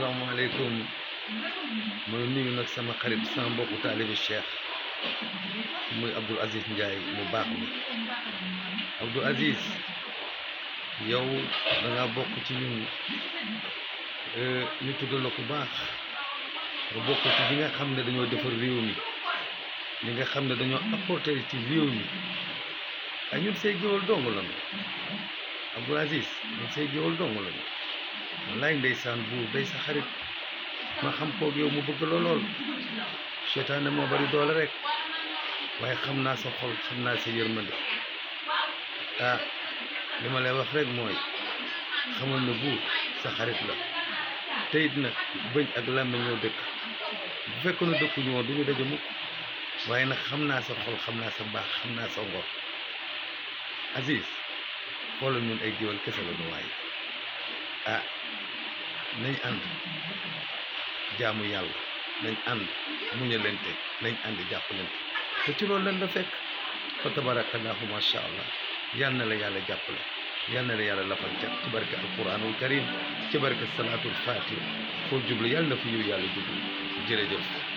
asalaamaaleykum mooy nuyu nag sama xarit sama mbokku taalibi Cheikh muy Abdoul Aziz Ndiaye mu baax mi. Abdoul Aziz yow da nga bokk ci ñun ñu tudd la ku baax nga bokk ci ñi nga xam ne dañoo defar réew mi ñi nga xam ne dañoo apporter ci réew mi ay ñun say géwal dong lañu Abdoul Aziz ñun say géwal dong lañu wallaay ndeysaan buur day sa xarit ma xam koog yow mu bëgg lool seytaane moo bari doole rek waaye xam naa sa xol xam naa sa yërmande li ma lay wax rek mooy xamal na buur sa xarit la te it nag bëñ ak làmmiñ ñoo dëkk bu fekkoon ne dëkkuñu woon du ñu daje mukk waaye nag xam naa sa xol xam naa sa baax xam naa sa ngor Aziz xoolal ñun ay géwal kese la ñu waaye nañ ànd jaamu yàlla nañ ànd muñalante nañ ànd jàppalante te ci loolu lan la fekk fa tabarakallahu masha allah yal na la yàlla jàppale yal na la yàlla lafal cat ci barke alquranul karim ci barke salaatul fatih foo jublu yàlla na fi yiw yàlla jublu jërëjëf